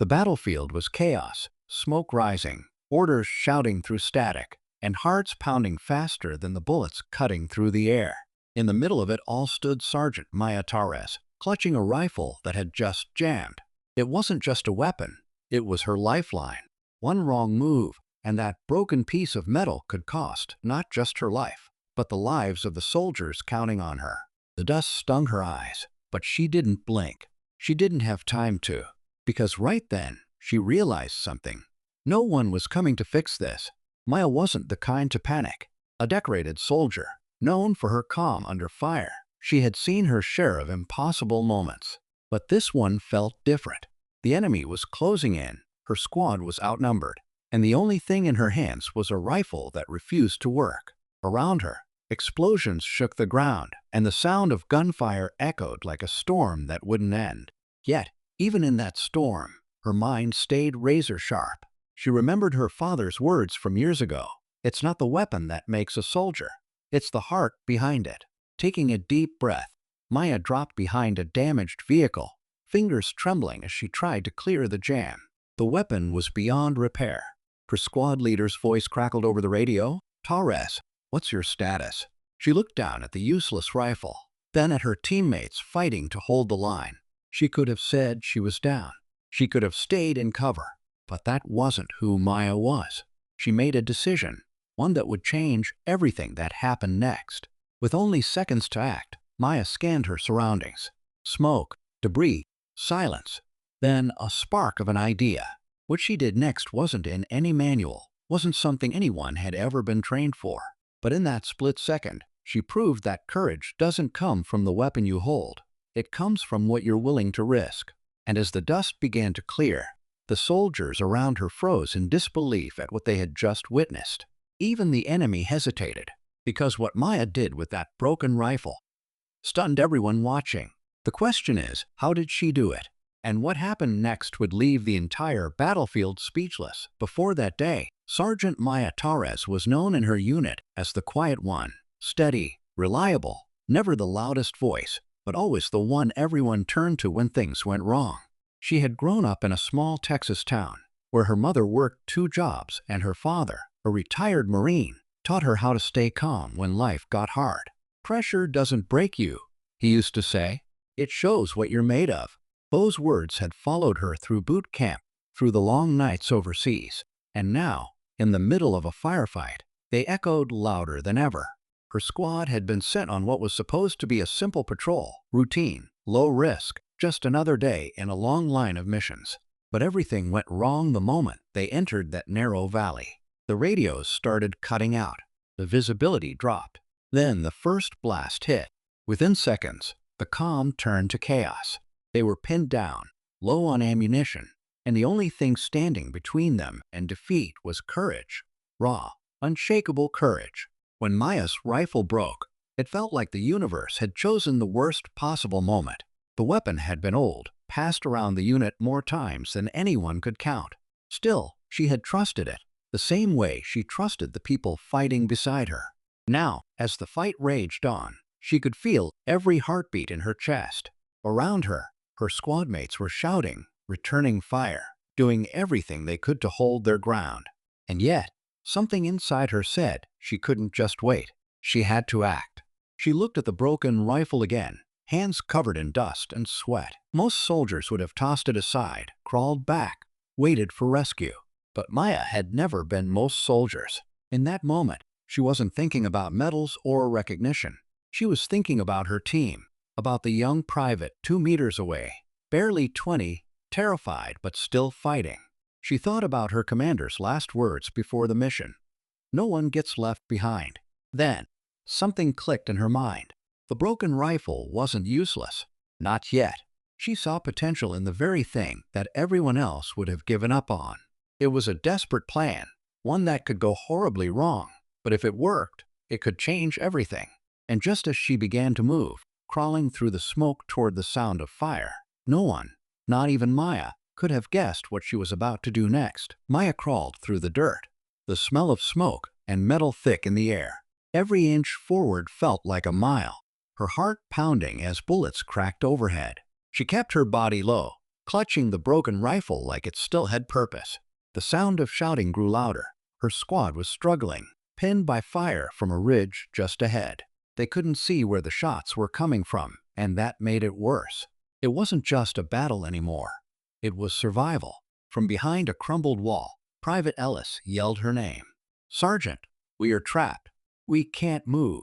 The battlefield was chaos, smoke rising, orders shouting through static, and hearts pounding faster than the bullets cutting through the air. In the middle of it all stood Sergeant Maya Torres, clutching a rifle that had just jammed. It wasn't just a weapon, it was her lifeline. One wrong move, and that broken piece of metal could cost not just her life, but the lives of the soldiers counting on her. The dust stung her eyes, but she didn't blink. She didn't have time to, because right then she realized something. No one was coming to fix this. Maya wasn't the kind to panic. A decorated soldier, known for her calm under fire, she had seen her share of impossible moments. But this one felt different. The enemy was closing in, her squad was outnumbered, and the only thing in her hands was a rifle that refused to work. Around her, explosions shook the ground, and the sound of gunfire echoed like a storm that wouldn't end. Yet, even in that storm, her mind stayed razor-sharp. She remembered her father's words from years ago. It's not the weapon that makes a soldier. It's the heart behind it. Taking a deep breath, Maya dropped behind a damaged vehicle, fingers trembling as she tried to clear the jam. The weapon was beyond repair. Her squad leader's voice crackled over the radio. "Torres, what's your status?" She looked down at the useless rifle, then at her teammates fighting to hold the line. She could have said she was down. She could have stayed in cover. But that wasn't who Maya was. She made a decision, one that would change everything that happened next. With only seconds to act, Maya scanned her surroundings. Smoke, debris, silence. Then a spark of an idea. What she did next wasn't in any manual, wasn't something anyone had ever been trained for. But in that split second, she proved that courage doesn't come from the weapon you hold. It comes from what you're willing to risk. And as the dust began to clear, the soldiers around her froze in disbelief at what they had just witnessed. Even the enemy hesitated, because what Maya did with that broken rifle stunned everyone watching. The question is, how did she do it? And what happened next would leave the entire battlefield speechless. Before that day, Sergeant Maya Torres was known in her unit as the quiet one, steady, reliable, never the loudest voice, but always the one everyone turned to when things went wrong. She had grown up in a small Texas town, where her mother worked 2 jobs and her father, a retired Marine, taught her how to stay calm when life got hard. "Pressure doesn't break you," he used to say. "It shows what you're made of." Those words had followed her through boot camp, through the long nights overseas, and now, in the middle of a firefight, they echoed louder than ever. Her squad had been sent on what was supposed to be a simple patrol, routine, low risk, just another day in a long line of missions. But everything went wrong the moment they entered that narrow valley. The radios started cutting out. The visibility dropped. Then the first blast hit. Within seconds, the calm turned to chaos. They were pinned down, low on ammunition, and the only thing standing between them and defeat was courage. Raw, unshakable courage. When Maya's rifle broke, it felt like the universe had chosen the worst possible moment. The weapon had been old, passed around the unit more times than anyone could count. Still, she had trusted it, the same way she trusted the people fighting beside her. Now, as the fight raged on, she could feel every heartbeat in her chest. Around her, her squadmates were shouting, returning fire, doing everything they could to hold their ground. And yet, something inside her said she couldn't just wait. She had to act. She looked at the broken rifle again, hands covered in dust and sweat. Most soldiers would have tossed it aside, crawled back, waited for rescue. But Maya had never been most soldiers. In that moment, she wasn't thinking about medals or recognition. She was thinking about her team, about the young private 2 meters away, barely 20, terrified but still fighting. She thought about her commander's last words before the mission. "No one gets left behind." Then, something clicked in her mind. The broken rifle wasn't useless. Not yet. She saw potential in the very thing that everyone else would have given up on. It was a desperate plan, one that could go horribly wrong, but if it worked, it could change everything. And just as she began to move, crawling through the smoke toward the sound of fire, no one, not even Maya, could have guessed what she was about to do next. Maya crawled through the dirt, the smell of smoke and metal thick in the air. Every inch forward felt like a mile, her heart pounding as bullets cracked overhead. She kept her body low, clutching the broken rifle like it still had purpose. The sound of shouting grew louder. Her squad was struggling, pinned by fire from a ridge just ahead. They couldn't see where the shots were coming from, and that made it worse. It wasn't just a battle anymore. It was survival. From behind a crumbled wall, Private Ellis yelled her name. "Sergeant, we are trapped. We can't move."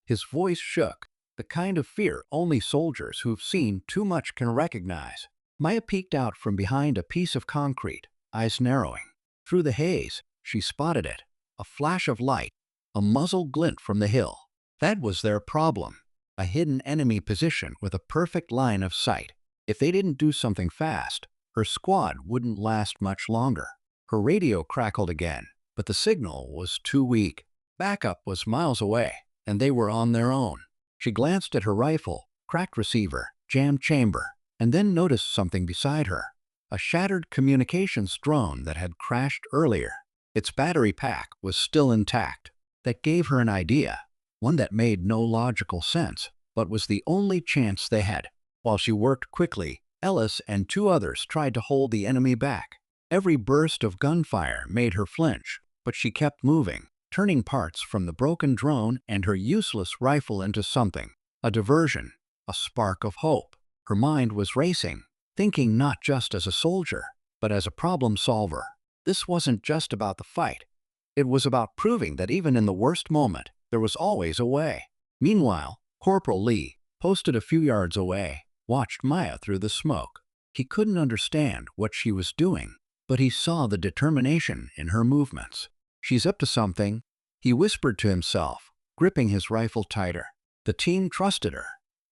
His voice shook, the kind of fear only soldiers who've seen too much can recognize. Maya peeked out from behind a piece of concrete, eyes narrowing. Through the haze, she spotted it. A flash of light, a muzzle glint from the hill. That was their problem. A hidden enemy position with a perfect line of sight. If they didn't do something fast, her squad wouldn't last much longer. Her radio crackled again, but the signal was too weak. Backup was miles away, and they were on their own. She glanced at her rifle, cracked receiver, jammed chamber, and then noticed something beside her. A shattered communications drone that had crashed earlier. Its battery pack was still intact. That gave her an idea, one that made no logical sense, but was the only chance they had. While she worked quickly, Ellis and two others tried to hold the enemy back. Every burst of gunfire made her flinch, but she kept moving, turning parts from the broken drone and her useless rifle into something. A diversion, a spark of hope. Her mind was racing, thinking not just as a soldier, but as a problem solver. This wasn't just about the fight. It was about proving that even in the worst moment, there was always a way. Meanwhile, Corporal Lee, posted a few yards away, watched Maya through the smoke. He couldn't understand what she was doing, but he saw the determination in her movements. "She's up to something," he whispered to himself, gripping his rifle tighter. The team trusted her,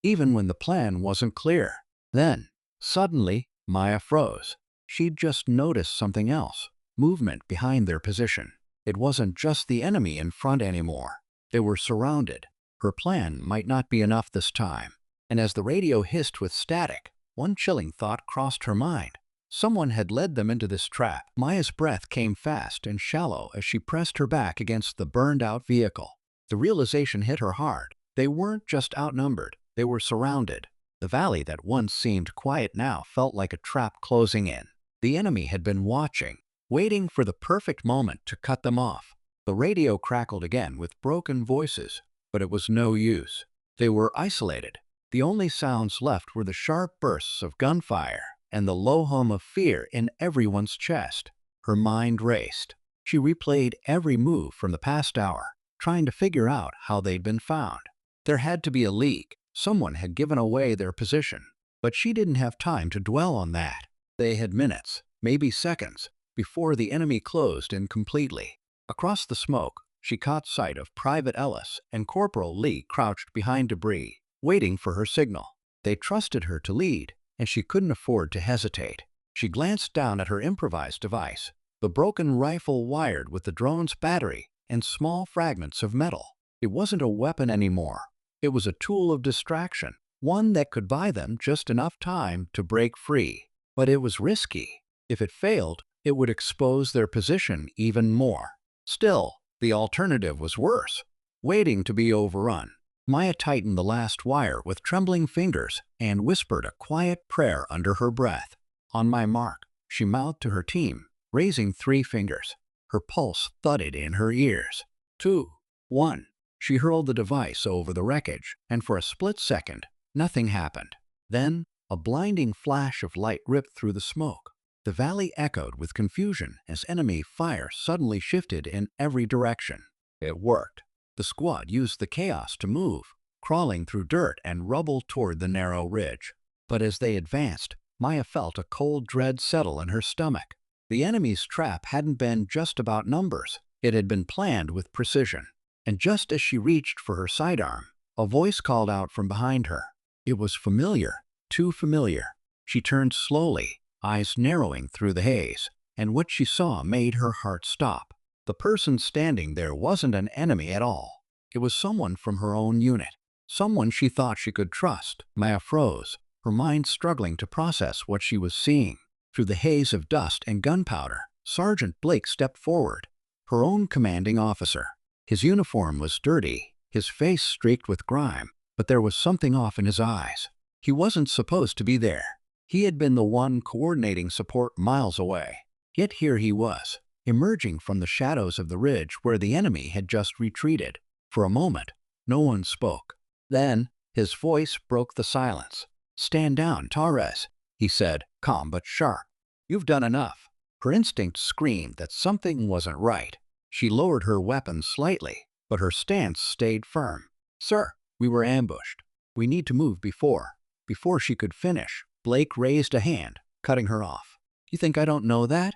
even when the plan wasn't clear. Then, suddenly, Maya froze. She'd just noticed something else, movement behind their position. It wasn't just the enemy in front anymore. They were surrounded. Her plan might not be enough this time. And as the radio hissed with static, one chilling thought crossed her mind. Someone had led them into this trap. Maya's breath came fast and shallow as she pressed her back against the burned-out vehicle. The realization hit her hard. They weren't just outnumbered, they were surrounded. The valley that once seemed quiet now felt like a trap closing in. The enemy had been watching, waiting for the perfect moment to cut them off. The radio crackled again with broken voices, but it was no use. They were isolated. The only sounds left were the sharp bursts of gunfire and the low hum of fear in everyone's chest. Her mind raced. She replayed every move from the past hour, trying to figure out how they'd been found. There had to be a leak. Someone had given away their position. But she didn't have time to dwell on that. They had minutes, maybe seconds, before the enemy closed in completely. Across the smoke, she caught sight of Private Ellis and Corporal Lee crouched behind debris, waiting for her signal. They trusted her to lead, and she couldn't afford to hesitate. She glanced down at her improvised device, the broken rifle wired with the drone's battery and small fragments of metal. It wasn't a weapon anymore. It was a tool of distraction, one that could buy them just enough time to break free. But it was risky. If it failed, it would expose their position even more. Still, the alternative was worse, waiting to be overrun. Maya tightened the last wire with trembling fingers and whispered a quiet prayer under her breath. "On my mark," she mouthed to her team, raising 3 fingers. Her pulse thudded in her ears. 2, 1. She hurled the device over the wreckage, and for a split second, nothing happened. Then, a blinding flash of light ripped through the smoke. The valley echoed with confusion as enemy fire suddenly shifted in every direction. It worked. The squad used the chaos to move, crawling through dirt and rubble toward the narrow ridge. But as they advanced, Maya felt a cold dread settle in her stomach. The enemy's trap hadn't been just about numbers. It had been planned with precision. And just as she reached for her sidearm, a voice called out from behind her. It was familiar, too familiar. She turned slowly, eyes narrowing through the haze, and what she saw made her heart stop. The person standing there wasn't an enemy at all. It was someone from her own unit, someone she thought she could trust. Maya froze, her mind struggling to process what she was seeing. Through the haze of dust and gunpowder, Sergeant Blake stepped forward, her own commanding officer. His uniform was dirty, his face streaked with grime, but there was something off in his eyes. He wasn't supposed to be there. He had been the one coordinating support miles away. Yet here he was, emerging from the shadows of the ridge where the enemy had just retreated. For a moment, no one spoke. Then, his voice broke the silence. "Stand down, Torres," he said, calm but sharp. "You've done enough." Her instinct screamed that something wasn't right. She lowered her weapon slightly, but her stance stayed firm. "Sir, we were ambushed. We need to move Before she could finish, Blake raised a hand, cutting her off. "You think I don't know that?"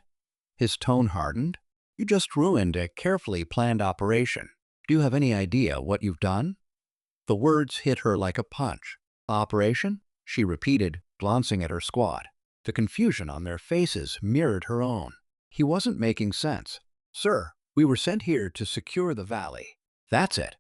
His tone hardened. "You just ruined a carefully planned operation. Do you have any idea what you've done?" The words hit her like a punch. "Operation?" she repeated, glancing at her squad. The confusion on their faces mirrored her own. He wasn't making sense. "Sir, we were sent here to secure the valley." "That's it."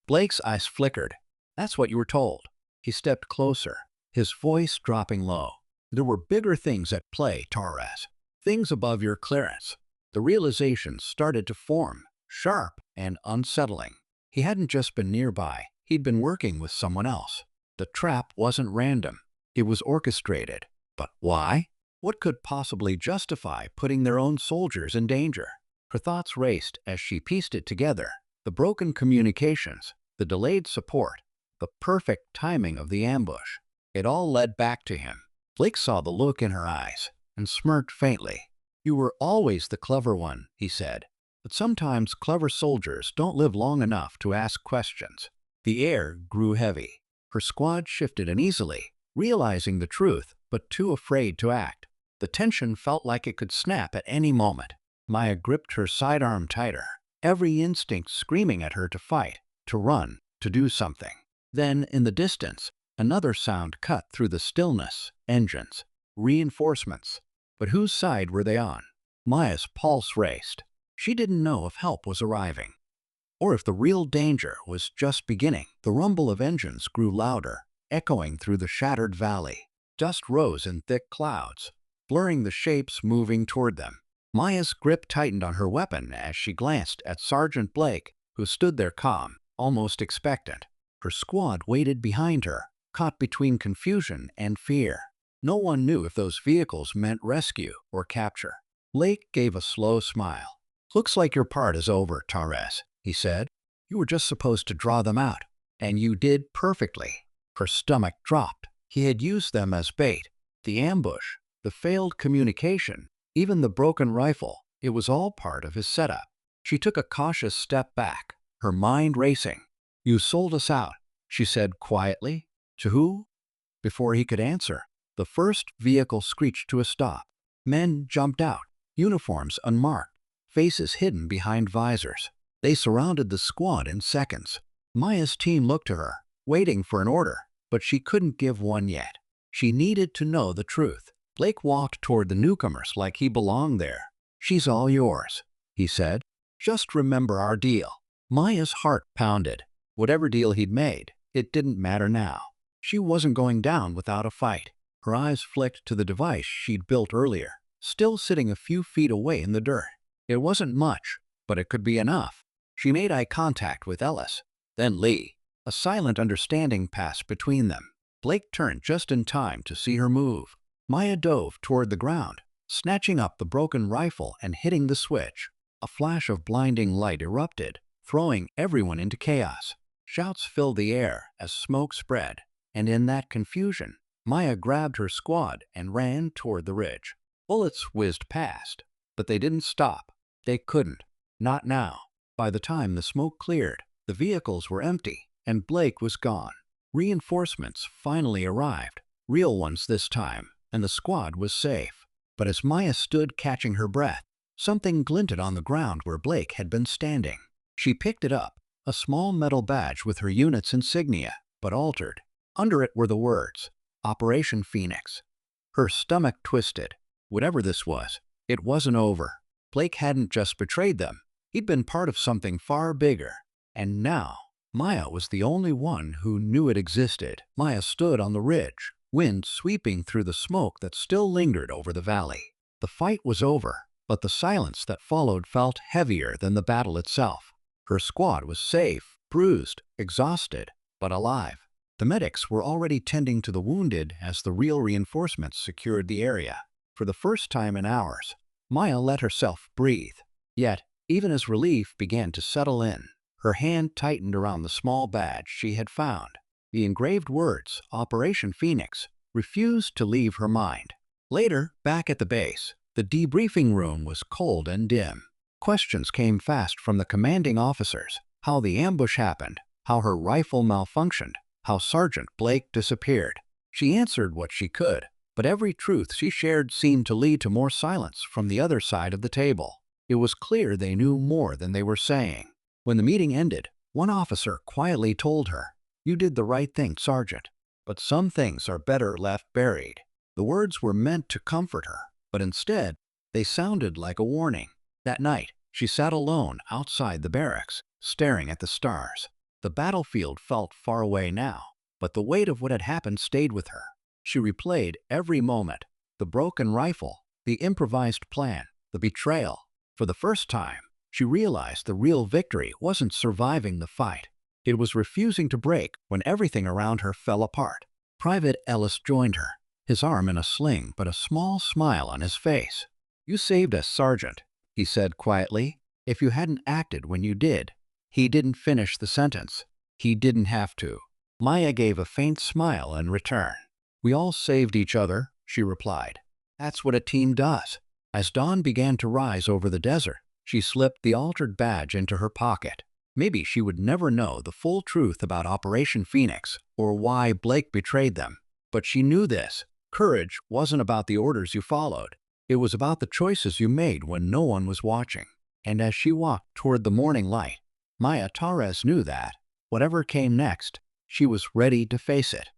Blake's eyes flickered. "That's what you were told." He stepped closer, his voice dropping low. "There were bigger things at play, Torres. Things above your clearance." The realization started to form, sharp and unsettling. He hadn't just been nearby, he'd been working with someone else. The trap wasn't random. It was orchestrated. But why? What could possibly justify putting their own soldiers in danger? Her thoughts raced as she pieced it together. The broken communications, the delayed support, the perfect timing of the ambush. It all led back to him. Blake saw the look in her eyes and smirked faintly. "You were always the clever one," he said. "But sometimes clever soldiers don't live long enough to ask questions." The air grew heavy. Her squad shifted uneasily, realizing the truth, but too afraid to act. The tension felt like it could snap at any moment. Maya gripped her sidearm tighter, every instinct screaming at her to fight, to run, to do something. Then, in the distance, another sound cut through the stillness. Engines. Reinforcements. But whose side were they on? Maya's pulse raced. She didn't know if help was arriving, or if the real danger was just beginning. The rumble of engines grew louder, echoing through the shattered valley. Dust rose in thick clouds, blurring the shapes moving toward them. Maya's grip tightened on her weapon as she glanced at Sergeant Blake, who stood there calm, almost expectant. Her squad waited behind her, caught between confusion and fear. No one knew if those vehicles meant rescue or capture. Blake gave a slow smile. "Looks like your part is over, Torres," he said. "You were just supposed to draw them out, and you did perfectly." Her stomach dropped. He had used them as bait. The ambush, the failed communication, even the broken rifle, it was all part of his setup. She took a cautious step back, her mind racing. "You sold us out," she said quietly. "To who?" Before he could answer, the first vehicle screeched to a stop. Men jumped out, uniforms unmarked, faces hidden behind visors. They surrounded the squad in seconds. Maya's team looked to her, waiting for an order, but she couldn't give one yet. She needed to know the truth. Blake walked toward the newcomers like he belonged there. "She's all yours," he said. "Just remember our deal." Maya's heart pounded. Whatever deal he'd made, it didn't matter now. She wasn't going down without a fight. Her eyes flicked to the device she'd built earlier, still sitting a few feet away in the dirt. It wasn't much, but it could be enough. She made eye contact with Ellis, then Lee. A silent understanding passed between them. Blake turned just in time to see her move. Maya dove toward the ground, snatching up the broken rifle and hitting the switch. A flash of blinding light erupted, throwing everyone into chaos. Shouts filled the air as smoke spread, and in that confusion, Maya grabbed her squad and ran toward the ridge. Bullets whizzed past, but they didn't stop. They couldn't. Not now. By the time the smoke cleared, the vehicles were empty, and Blake was gone. Reinforcements finally arrived, real ones this time, and the squad was safe. But as Maya stood catching her breath, something glinted on the ground where Blake had been standing. She picked it up, a small metal badge with her unit's insignia, but altered. Under it were the words, "Operation Phoenix." Her stomach twisted. Whatever this was, it wasn't over. Blake hadn't just betrayed them. He'd been part of something far bigger. And now, Maya was the only one who knew it existed. Maya stood on the ridge, wind sweeping through the smoke that still lingered over the valley. The fight was over, but the silence that followed felt heavier than the battle itself. Her squad was safe, bruised, exhausted, but alive. The medics were already tending to the wounded as the real reinforcements secured the area. For the first time in hours, Maya let herself breathe. Yet, even as relief began to settle in, her hand tightened around the small badge she had found. The engraved words, Operation Phoenix, refused to leave her mind. Later, back at the base, the debriefing room was cold and dim. Questions came fast from the commanding officers: how the ambush happened, how her rifle malfunctioned, how Sergeant Blake disappeared. She answered what she could, but every truth she shared seemed to lead to more silence from the other side of the table. It was clear they knew more than they were saying. When the meeting ended, one officer quietly told her, "You did the right thing, Sergeant, but some things are better left buried." The words were meant to comfort her, but instead, they sounded like a warning. That night, she sat alone outside the barracks, staring at the stars. The battlefield felt far away now, but the weight of what had happened stayed with her. She replayed every moment: the broken rifle, the improvised plan, the betrayal. For the first time, she realized the real victory wasn't surviving the fight. It was refusing to break when everything around her fell apart. Private Ellis joined her, his arm in a sling but a small smile on his face. "You saved us, Sergeant," he said quietly. "If you hadn't acted when you did—" He didn't finish the sentence. He didn't have to. Maya gave a faint smile in return. "We all saved each other," she replied. "That's what a team does." As dawn began to rise over the desert, she slipped the altered badge into her pocket. Maybe she would never know the full truth about Operation Phoenix or why Blake betrayed them. But she knew this: courage wasn't about the orders you followed. It was about the choices you made when no one was watching. And as she walked toward the morning light, Maya Torres knew that, whatever came next, she was ready to face it.